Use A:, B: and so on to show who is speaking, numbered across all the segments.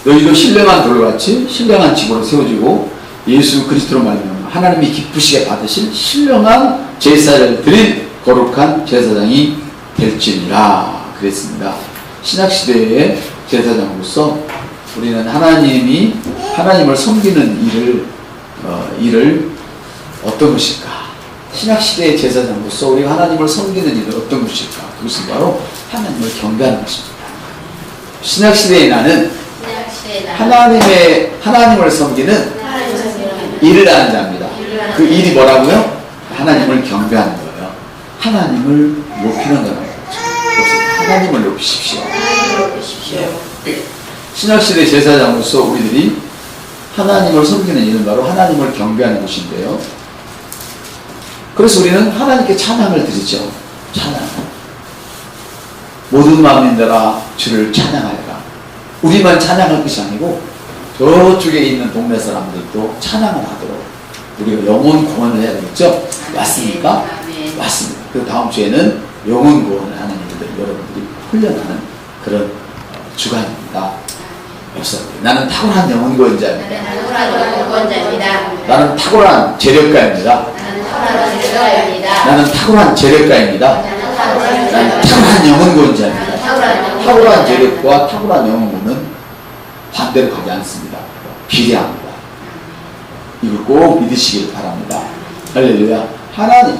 A: 너희도 신령한 돌같이 신령한 집으로 세워지고 예수 그리스도로 말미암아 하나님이 기쁘시게 받으실 신령한 제사를 드린 거룩한 제사장이 될지니라 그랬습니다. 신약시대의 제사장으로서 우리는 하나님을 섬기는 일을 어떤 것일까? 신약시대의 제사장으로서 우리가 하나님을 섬기는 일은 어떤 것일까? 그것은 바로 하나님을 경배하는 것입니다. 신약시대의 나는 하나님을 섬기는 일을 하는 자입니다. 그 일이 뭐라고요? 하나님을 경배하는 거예요. 하나님을 높이는 거라는 거죠. 하나님을 높이십시오. 신약시대 제사장으로서 우리들이 하나님을 섬기는 일은 바로 하나님을 경배하는 것인데요. 그래서 우리는 하나님께 찬양을 드리죠. 찬양. 모든 마음인들아 주를 찬양하여라. 우리만 찬양할 것이 아니고 저쪽에 있는 동네 사람들도 찬양을 하도록 우리가 영혼 구원을 해야 되겠죠? 맞습니까? 맞습니다. 그 다음 주에는 영혼 구원을 하는 일들 여러분들이 훈련하는 그런 주간입니다. 나는 탁월한 영혼 구원자입니다. 나는 탁월한 재력가입니다. 나는 탁월한 재력가입니다. 나는 탁월한 영혼 구원자입니다. 탁월한 재력과 탁월한 영혼은 반대로 가지 않습니다. 비례합니다. 이걸 꼭 믿으시길 바랍니다. 할렐루야. 하나님,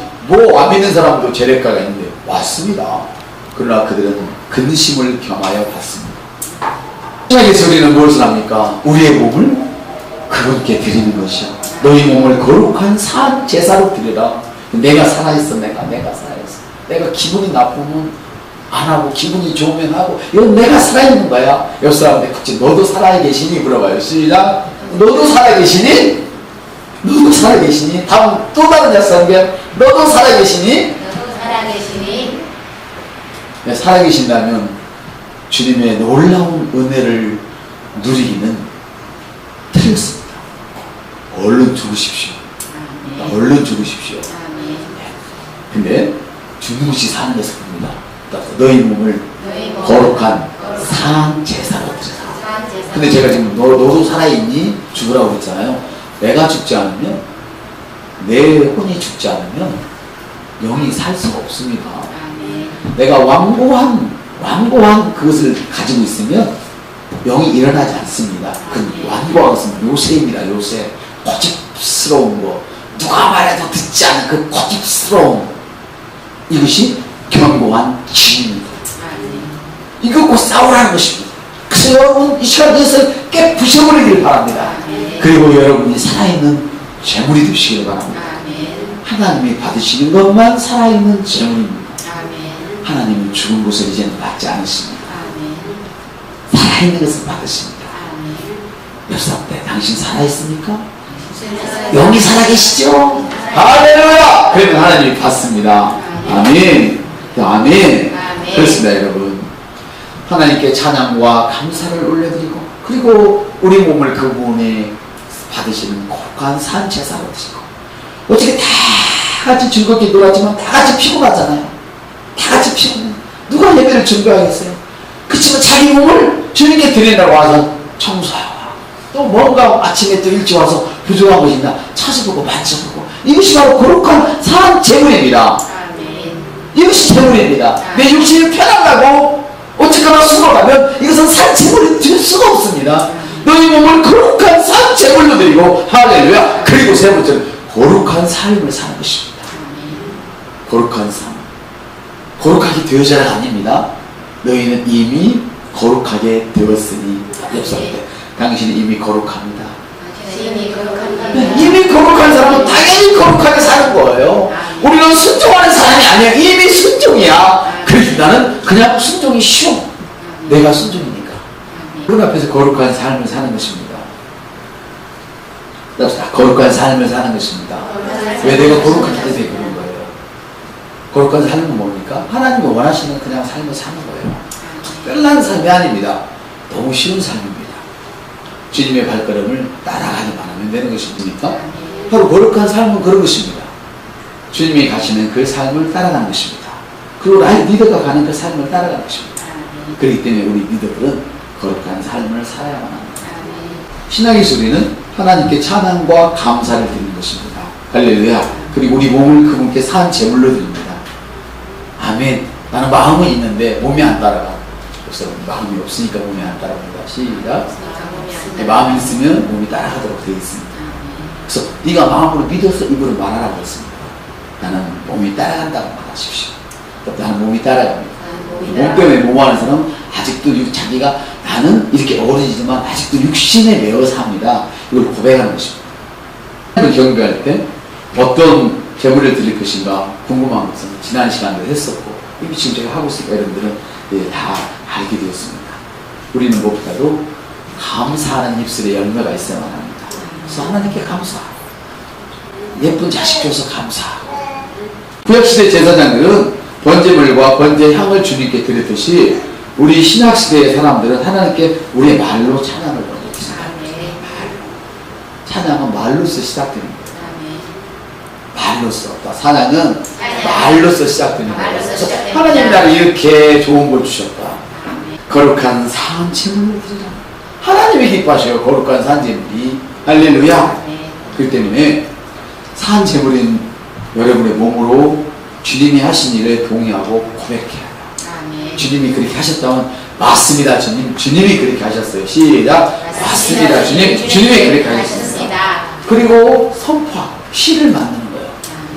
A: 안 믿는 사람도 재력가가 있는데 맞습니다. 그러나 그들은 근심을 겸하여 받습니다. 신약에서 우리는 무엇을 합니까? 우리의 몸을 그분께 드리는 것이요. 너희 몸을 거룩한 산 제사로 드리라. 내가 살아있어. 내가 살아있어. 내가 기분이 나쁘면 안 하고 기분이 좋으면 하고 이건 내가 살아있는 거야. 옆 사람한테 그치 너도 살아계시니 물어봐요. 시작. 너도 살아계시니? 너도 살아계시니? 다음 또 다른 약속한 너도 살아계시니?
B: 너도 살아계시니?
A: 네, 살아계신다면 주님의 놀라운 은혜를 누리기는 틀렸습니다. 얼른 죽으십시오. 얼른 죽으십시오. 근데 죽는 것이 사는 것을 봅니다. 너희 몸을 거룩한 산 제사로 드리라. 근데 제가 지금 너도 살아있니? 죽으라고 그랬잖아요. 내가 죽지 않으면, 내 혼이 죽지 않으면 영이 살 수가 없습니다. 내가 완고한 그것을 가지고 있으면 영이 일어나지 않습니다. 그 완고한 것은 요새입니다. 요새 고집스러운 거, 누가 말해도 듣지 않은 그 고집스러운 이것이 견고한 진입니다. 이거 꼭 싸우라는 것입니다. 그래서 여러분 이 시간 에서 깨 부셔버리길 바랍니다. 그리고 여러분이 살아있는 재물이 되시길 바랍니다. 하나님이 받으시는 것만 살아있는 재물입니다. 하나님은 죽은 것을 이제는 받지 않으십니다. 살아있는 것을 받으십니다. 옆 사람들 당신 살아있습니까? 영이 살아계시죠? 할렐루야! 그러면 하나님이 받습니다. 아멘. 아멘. 그렇습니다, 여러분. 하나님께 찬양과 감사를 올려드리고, 그리고 우리 몸을 그분이 받으시는 거룩한 산제사로 드시고, 어떻게 다 같이 즐겁게 놀았지만 다 같이 피곤하잖아요. 다 같이 피곤해. 누가 예배를 준비하겠어요? 그렇지만 자기 몸을 주님께 드린다고 와서 청소하고, 또 뭔가 아침에 또 일찍 와서 부족한 것이 있나 찾아보고 만져보고, 이것이 바로 거룩한 산 제물입니다. 이것이 제물입니다. 내 육신이 편하다고 어쨌거나 수고 가면 이것은 산 제물이 될 수가 없습니다. 너희 몸을 거룩한 산 제물로 드리고, 할렐루야. 그리고 세 번째는 거룩한 삶을 사는 것입니다. 거룩한 삶. 거룩하게 되어져라 아닙니다. 너희는 이미 거룩하게 되었으니. 옆사람들 당신이 이미 거룩합니다. 이미 거룩한 사람은 당연히 거룩하게 사는 거예요. 우리는 순종하는 사람이 아니야. 이미 순종이야. 그래서 나는 그냥 순종이 쉬워. 내가 순종이니까. 그 앞에서 거룩한 삶을 사는 것입니다. 거룩한 삶을 사는 것입니다. 왜 내가 거룩하게 되게 그런 거예요? 거룩한 삶은 뭡니까? 하나님이 원하시는 그냥 삶을 사는 거예요. 특별한 삶이 아닙니다. 너무 쉬운 삶입니다. 주님의 발걸음을 따라가기만 하면 되는 것이 뭡니까? 바로 거룩한 삶은 그런 것입니다. 주님이 가시는 그 삶을 따라가는 것입니다. 그리고 리더가 가는 그 삶을 따라가는 것입니다. 그렇기 때문에 우리 리더들은 거룩한 삶을 살아야만 합니다. 신앙의 소리는 하나님께 찬양과 감사를 드리는 것입니다. 할렐루야. 그리고 우리 몸을 그분께 산 제물로 드립니다. 아멘. 나는 마음은 있는데 몸이 안 따라가. 그래서 마음이 없으니까 몸이 안 따라갑니다. 시작. 마음이 있으면 몸이 따라가도록 되어 있습니다. 그래서 네가 마음으로 믿어서 입으로 말하라고 했습니다. 나는 몸이 따라간다고 말하십시오. 나는 몸이 따라갑니다. 몸 때문에 뭐하는 사람은 아직도 자기가 나는 이렇게 어른이지만 아직도 육신에 매어 삽니다. 이걸 고백하는 것입니다. 경배할 때 어떤 제물을 드릴 것인가 궁금한 것은 지난 시간도 했었고 이미 지금 제가 하고 있으니까 여러분들은 다 알게 되었습니다. 우리는 무엇보다도 감사하는 입술에 열매가 있어야만 합니다. 그래서 하나님께 감사하고 예쁜 자식 줘서 감사하고 구약시대 제사장들은 번제물과 번제향을 주님께 드렸듯이 우리 신약시대의 사람들은 하나님께 우리의 말로 찬양을 드립니다. 찬양은 말로서 시작됩니다. 말로써 사랑은 말로써 시작됩니다. 하나님 나를 이렇게 좋은 걸 주셨다. 거룩한 산제물을 드리라. 하나님이 기뻐하셔요. 거룩한 산제물이. 할렐루야. 그렇기 때문에 산제물인 여러분의 몸으로 주님이 하신 일에 동의하고 고백해야 해요. 주님이 그렇게 하셨다면 맞습니다. 주님이 그렇게 하셨어요. 시작. 맞습니다. 주님이 그렇게 하셨습니다. 그리고 선포하고 시를 만드는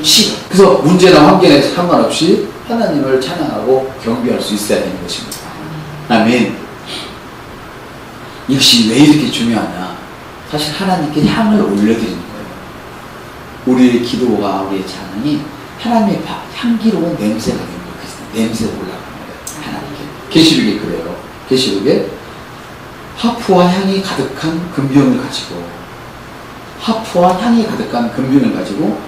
A: 시. 그래서 문제나 환경에 상관없이 하나님을 찬양하고 경배할 수 있어야 되는 것입니다. 아멘. 이것이 왜 이렇게 중요하냐? 사실 하나님께 향을 올려드리는 거예요. 우리의 기도가 우리의 찬양이 하나님의 향기로운 냄새가 되는 거예요. 냄새가 올라가는 거예요. 하나님께. 계시록에 그래요. 계시록에 하프와 향이 가득한 금병을 가지고 하프와 향이 가득한 금병을 가지고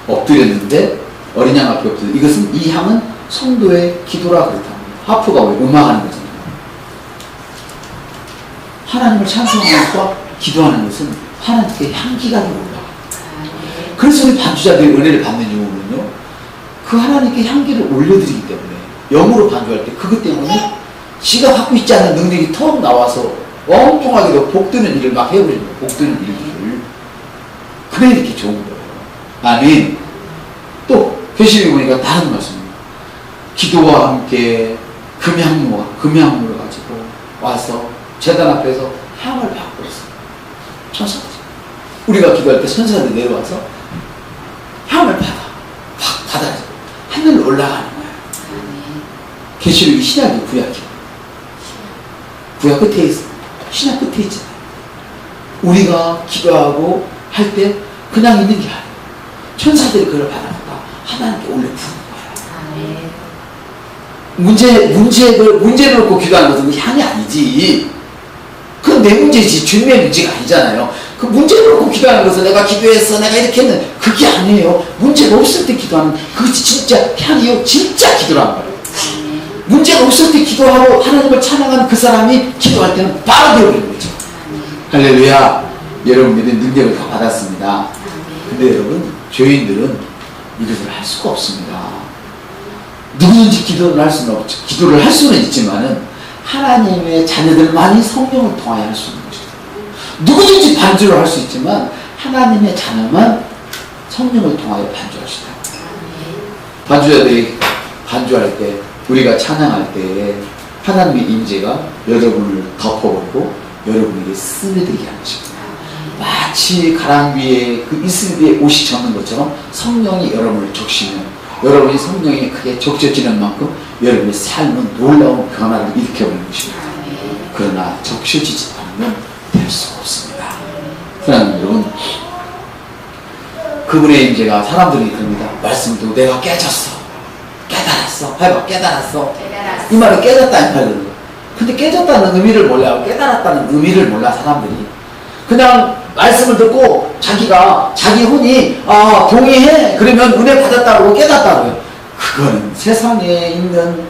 A: 엎드렸는데 어린 양 앞에 엎드려. 이것은 이 향은 성도의 기도라 그렇답니다. 하프가 왜 음악하는 거잖아요. 하나님을 찬송하는 것과 기도하는 것은 하나님께 향기가 올라가. 그래서 우리 반주자들이 은혜를 받는 이유는요, 그 하나님께 향기를 올려드리기 때문에 영으로 반주할 때 그것 때문에 지가 갖고 있지 않은 능력이 턱 나와서 엉뚱하게도 복드는 일을 막 해버리는 거예요. 복드는 일들을. 그래 이렇게 좋은 거예요. 아멘. 또 계시록에 보니까 다른 말씀입니다. 기도와 함께 금향물을 가지고 와서 제단 앞에서 향을 받고 있어요. 천사들. 우리가 기도할 때 천사들이 내려와서 향을 받아서 하늘로 올라가는 거예요. 계시록이 신약이 구약이에요. 구약 끝에 있어요. 신약 끝에 있잖아요. 우리가 기도하고 할 때 그냥 있는 게 아니에요. 천사들이 그걸 받아다가 하나님께 올려 부르는 거예요. 문제를 놓고 기도하는 것은 향이 아니지. 그건 내 문제지. 주님의 문제가 아니잖아요. 그 문제를 놓고 기도하는 것은 내가 기도했어, 내가 이렇게 했는데 그게 아니에요. 문제가 없을 때 기도하는 그것이 진짜 향이요. 진짜 기도라는 거예요. 문제가 없을 때 기도하고 하나님을 찬양하는 그 사람이 기도할 때는 바로 되어버리는 거죠. 할렐루야. 여러분들이 능력을 다 받았습니다. 근데 여러분, 죄인들은 이것을 할 수가 없습니다. 누구든지 기도를 할 수는 없죠. 기도를 할 수는 있지만은 하나님의 자녀들만이 성령을 통하여 할 수 있는 것입니다. 누구든지 반주를 할 수 있지만 하나님의 자녀만 성령을 통하여 반주할 수 있다. 반주자들이 반주할 때, 우리가 찬양할 때 하나님의 임재가 여러분을 덮어버리고 여러분에게 스며들게 하는 것입니다. 마치 가랑 위에 그 이슬 위에 옷이 젖는 것처럼 성령이 여러분을 적시면 여러분이 성령이 크게 적셔지는 만큼 여러분의 삶은 놀라운 변화를 일으켜버리는 것입니다. 그러나 적셔지지 않으면 될 수가 없습니다. 사랑하는 여러분, 그분의 임재가 사람들이 그럽니다. 말씀을 듣고 내가 깨졌어, 깨달았어, 해봐, 깨달았어. 이 말은 깨졌다는 말이거든요. 근데 깨졌다는 의미를 몰라요. 깨달았다는 의미를 몰라 사람들이. 그냥 말씀을 듣고 자기 혼이 동의해 그러면 은혜 받았다고 깨닫다고요. 그거는 세상에 있는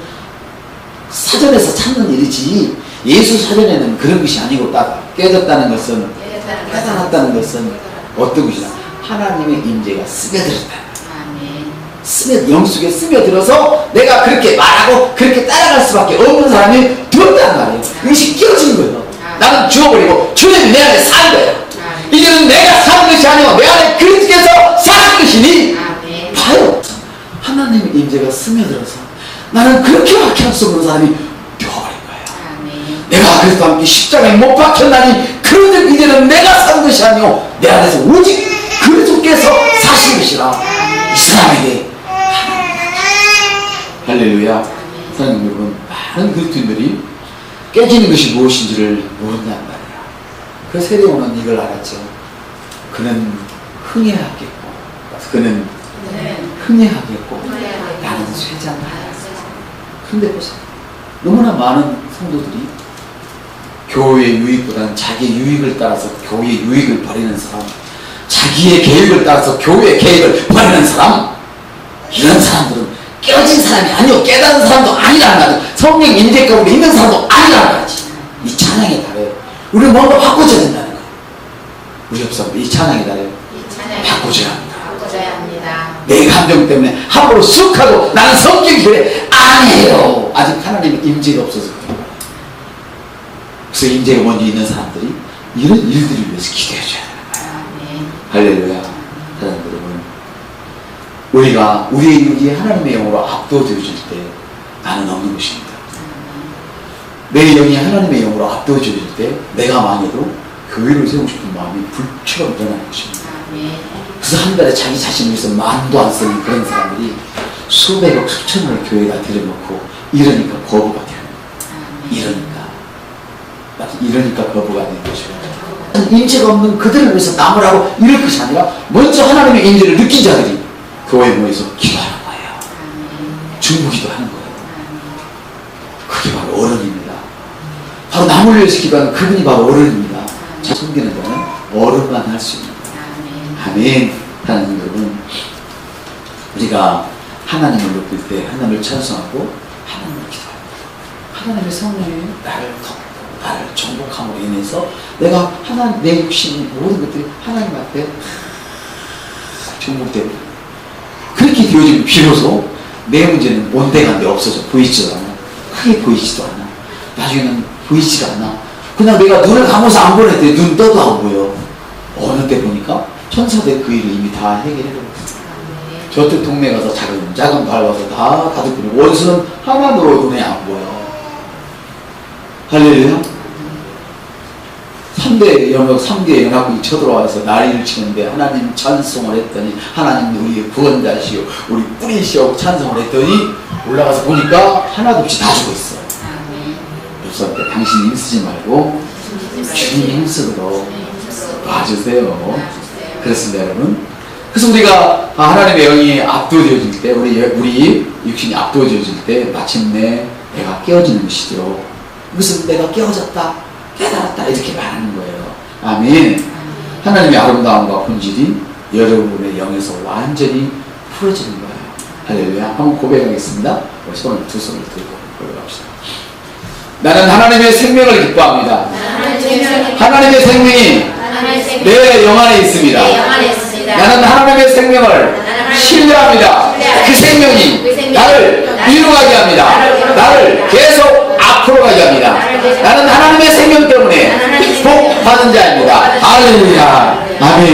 A: 사전에서 찾는 일이지 예수 사전에는 그런 것이 아니고 딱 깨졌다는 것은 깨달았다는 것은 어떤 것이냐, 하나님의 임재가 스며들었다. 영속에 스며들어서 내가 그렇게 말하고 그렇게 따라갈 수밖에 없는 사람이 되었단 말이에요. 의식이 끼어진 거예요. 나는 죽어버리고 주님이 내 안에 사는 거예요. 이제는 내가 사는 것이 아니고 내 안에 그리스도께서 사는 것이니 봐요. 하나님의 임재가 스며들어서 나는 그렇게밖에 할 수 없는 사람이 되어버린 거예요. 내가 그리스도와 함께 십자가에 못 박혔나니 그런데 이제는 내가 사는 것이 아니고 내 안에서 오직 그리스도께서 사신 것이라 이 사람에게 할렐루야. 사랑하는 여러분, 많은 그리스도인들이 깨지는 것이 무엇인지를 모른단 말이야. 그 세례요한은 이걸 알았죠. 그는 흥해하겠고 그는 흥해하겠고 나는 쇠잔하라. 그런데 보세요. 너무나 많은 성도들이 교회의 유익보다는 자기의 유익을 따라서 교회의 유익을 버리는 사람, 자기의 계획을 따라서 교회의 계획을 버리는 사람, 이런 사람들은 깨어진 사람이 아니고 깨닫는 사람도 아니라는 거지. 성령 인재 가운데 있는 사람도 아니라는 거지. 이 찬양에 달해요. 우리는 뭔가 바꿔줘야 된다는 거예요. 우리 협사님 이 찬양에 달해요. 바꿔줘야 합니다. 내 감정 때문에 함부로 쑥 하고 나는 성경이 그래 아니에요. 아직 하나님의 임재가 없어서 그래요. 그래서 임재가 먼저 있는 사람들이 이런 일들을 위해서 기도해줘야 되는 거예요. 할렐루야. 사랑하는 여러분, 우리가 우리의 육이 하나님의 영으로 압도되어질 때 나는 없는 것입니다. 내 영이 하나님의 영으로 압도되어질 때 내가 망해도 교회를 세우고 싶은 마음이 불처럼 일어나는 것입니다. 그래서 한 달에 자기 자신을 위해서 만도 안 쓰는 그런 사람들이 수백억 수천을 교회에다 들여놓고 이러니까 거부가 돼요. 이러니까 거부가 되는 것이고, 임재가 없는 그들을 위해서 남으라고 이럴 것이 아니라 먼저 하나님의 임재를 느낀 자들이 교회에 모여서 기도하는 거예요. 중보기도 하는 거예요. 그게 바로 어른입니다. 바로 남을 위해서 기도하는 그분이 바로 어른입니다. 자, 섬기는 자는 어른만 할 수 있는 거예요. 아멘. 하나님 여러분, 우리가 하나님을 높일 때 하나님을 찬송하고 하나님을 기도합니다. 하나님의 성령이 나를 덮고 나를 정복함으로 인해서 내가 하나님, 내 육신 모든 것들이 하나님 앞에 정복되고 그렇게 되어지면 비로소 내 문제는 온데간데 없어져 보이지도 않아. 크게 보이지도 않아. 나중에는 보이지가 않아. 그냥 내가 눈을 감아서 안 보낼 때 눈 떠도 안 보여. 어느 때 보니까 천사들 그 일을 이미 다 해결해버렸어. 저쪽 동네 가서 자금 밟아서 다 가득 원수는 하나도 눈에 안 보여. 할렐루야. 3대 연합군이 쳐들어와서 난리를 치는데 하나님 찬송을 했더니 하나님 우리의 구원자시오 우리 뿌리시오 찬송을 했더니 올라가서 보니까 하나도 없이 다 죽어있어. 옆사람한테 당신이 힘쓰지 말고 주님이 힘쓰도록 봐주세요. 그렇습니다 여러분. 그래서 우리가 하나님의 영이 압도되어질 때 우리 육신이 압도되어질 때 마침내 내가 깨어지는 것이죠. 무슨 내가 깨어졌다 깨달았다 이렇게 말하는 거예요. 아멘. 하나님의 아름다움과 본질이 여러분의 영에서 완전히 풀어지는 거예요. 할렐루야. 한번 고백하겠습니다. 손을 두 손을 들고 고백합시다. 나는 하나님의 생명을 기뻐합니다. 하나님의 생명이 내 영 안에 있습니다. 나는 하나님의 생명을 신뢰합니다. 그 생명이 나를 이루가게 합니다. 나를 계속 앞으로 가게 합니다. 나는 하나님의 생명 때문에 복 받은 자입니다. 할렐루야. 아멘.